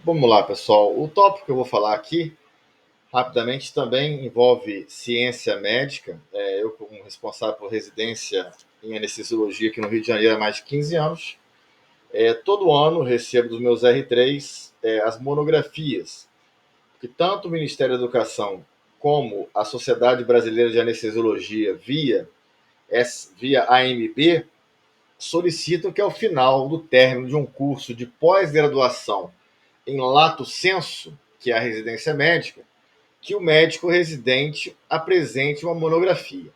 Vamos lá, pessoal. O tópico que eu vou falar aqui, rapidamente, também envolve ciência médica. Eu, como responsável por residência em anestesiologia aqui no Rio de Janeiro há mais de 15 anos, todo ano recebo dos meus R3 as monografias, que tanto o Ministério da Educação como a Sociedade Brasileira de Anestesiologia, via AMB, solicitam que, ao final do término de um curso de pós-graduação em lato sensu, que é a residência médica, que o médico residente apresente uma monografia.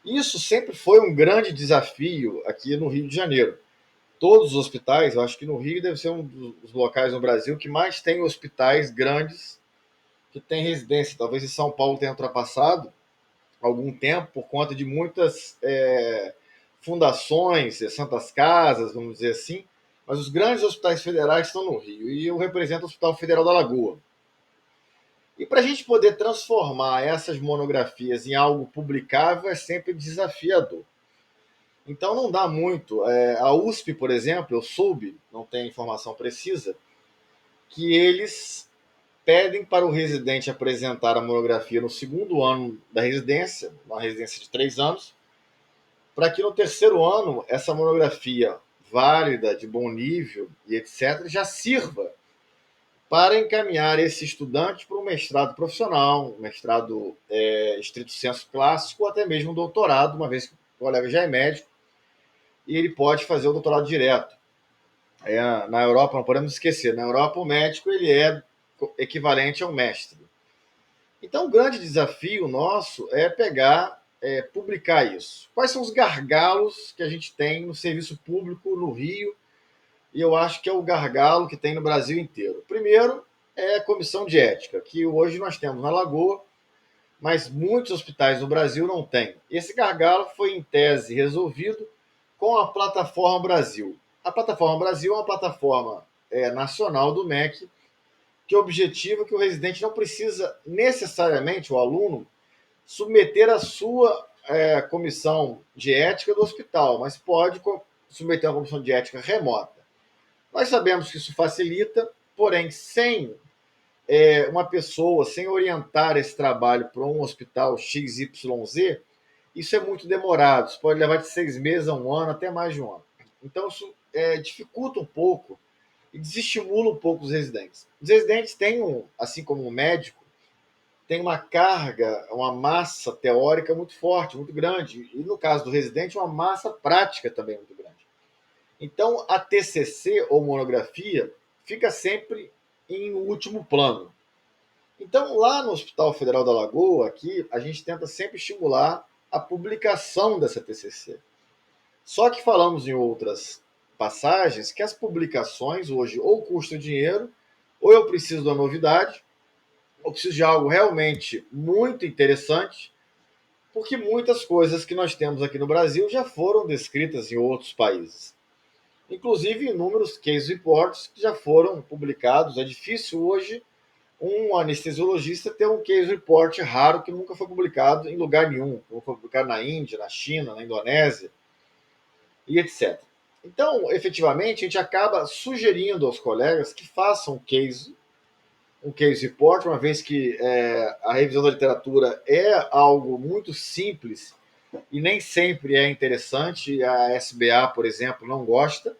Isso sempre foi um grande desafio aqui no Rio de Janeiro. Todos os hospitais, eu acho que no Rio deve ser um dos locais no Brasil que mais tem hospitais grandes que tem residência. Talvez em São Paulo tenha ultrapassado algum tempo por conta de muitas fundações, santas casas, vamos dizer assim, mas os grandes hospitais federais estão no Rio e eu represento o Hospital Federal da Lagoa. E para a gente poder transformar essas monografias em algo publicável é sempre desafiador. Então não dá muito. A USP, por exemplo, eu soube, não tenho informação precisa, que eles pedem para o residente apresentar a monografia no segundo ano da residência, uma residência de 3 anos, para que no terceiro ano essa monografia válida, de bom nível e etc., já sirva para encaminhar esse estudante para um mestrado profissional, um mestrado estrito sensu clássico, ou até mesmo um doutorado, uma vez que o colega já é médico, e ele pode fazer o doutorado direto. Na Europa, não podemos esquecer, na Europa o médico ele é equivalente a um mestre. Então, o grande desafio nosso é publicar isso. Quais são os gargalos que a gente tem no serviço público no Rio? E eu acho que é o gargalo que tem no Brasil inteiro. Primeiro, é a comissão de ética, que hoje nós temos na Lagoa, mas muitos hospitais no Brasil não têm. Esse gargalo foi, em tese, resolvido com a Plataforma Brasil. A Plataforma Brasil é uma plataforma nacional do MEC, que objetiva que o residente não precisa necessariamente, o aluno, submeter a sua comissão de ética do hospital, mas pode submeter uma comissão de ética remota. Nós sabemos que isso facilita, porém, sem uma pessoa, sem orientar esse trabalho para um hospital XYZ, isso é muito demorado. Isso pode levar de 6 meses a um ano, até mais de um ano. Então, isso dificulta um pouco e desestimula um pouco os residentes. Os residentes têm, assim como o médico, tem uma carga, uma massa teórica muito forte, muito grande. E no caso do residente, uma massa prática também muito grande. Então, a TCC ou monografia fica sempre em último plano. Então, lá no Hospital Federal da Lagoa, aqui, a gente tenta sempre estimular a publicação dessa TCC. Só que falamos em outras passagens que as publicações hoje ou custam dinheiro, ou eu preciso de uma novidade, ou preciso de algo realmente muito interessante, porque muitas coisas que nós temos aqui no Brasil já foram descritas em outros países. Inclusive inúmeros case reports que já foram publicados. É difícil hoje um anestesiologista ter um case report raro que nunca foi publicado em lugar nenhum. Não foi publicado na Índia, na China, na Indonésia e etc. Então, efetivamente, a gente acaba sugerindo aos colegas que façam um case report, uma vez que a revisão da literatura é algo muito simples e nem sempre é interessante. A SBA, por exemplo, não gosta.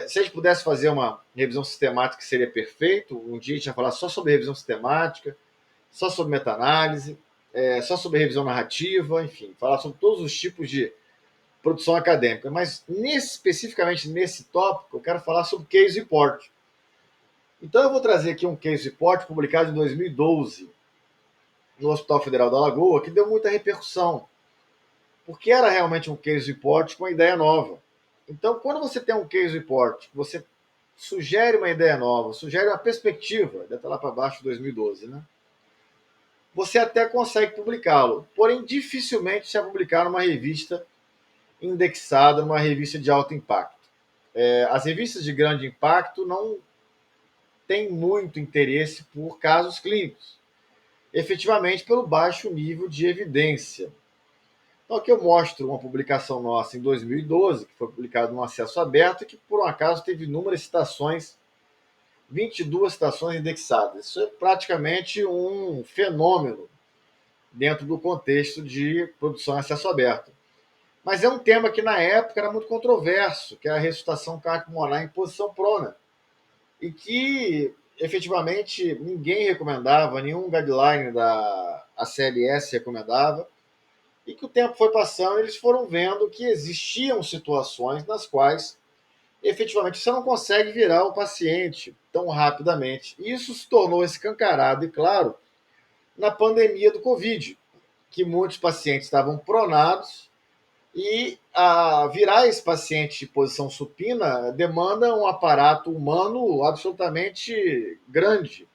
Se a gente pudesse fazer uma revisão sistemática, seria perfeito. Um dia a gente ia falar só sobre revisão sistemática, só sobre meta-análise, só sobre revisão narrativa, enfim, falar sobre todos os tipos de produção acadêmica. Mas especificamente nesse tópico, eu quero falar sobre case report. Então eu vou trazer aqui um case report publicado em 2012 no Hospital Federal da Lagoa, que deu muita repercussão, porque era realmente um case report com uma ideia nova. Então, quando você tem um case report, você sugere uma ideia nova, sugere uma perspectiva, deve estar lá para baixo de 2012, né? Você até consegue publicá-lo, porém dificilmente se publicar numa revista indexada, numa revista de alto impacto. As revistas de grande impacto não têm muito interesse por casos clínicos, efetivamente pelo baixo nível de evidência. Então aqui eu mostro uma publicação nossa em 2012, que foi publicada no acesso aberto e que por um acaso teve inúmeras citações 22 citações indexadas. Isso é praticamente um fenômeno dentro do contexto de produção em acesso aberto. Mas é um tema que na época era muito controverso, que é a ressuscitação cardiopulmonar em posição prona, e que efetivamente ninguém recomendava, nenhum guideline da ACLS recomendava, e que o tempo foi passando e eles foram vendo que existiam situações nas quais efetivamente você não consegue virar o paciente tão rapidamente. E isso se tornou escancarado e claro na pandemia do Covid, que muitos pacientes estavam pronados e virar esse paciente em posição supina demanda um aparato humano absolutamente grande.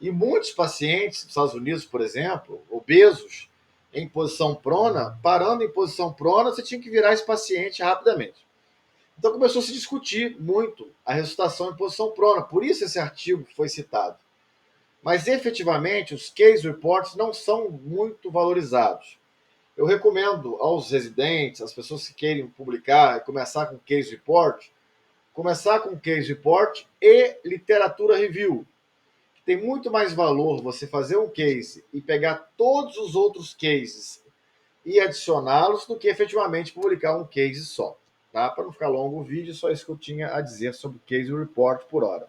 E muitos pacientes, nos Estados Unidos, por exemplo, obesos, em posição prona, parando em posição prona, você tinha que virar esse paciente rapidamente. Então começou a se discutir muito a ressuscitação em posição prona, por isso esse artigo foi citado. Mas efetivamente os case reports não são muito valorizados. Eu recomendo aos residentes, às pessoas que querem publicar, começar com case report, começar com case report e literatura review. Tem muito mais valor você fazer um case e pegar todos os outros cases e adicioná-los do que efetivamente publicar um case só. Tá? Para não ficar longo o vídeo, só isso que eu tinha a dizer sobre case report por hora.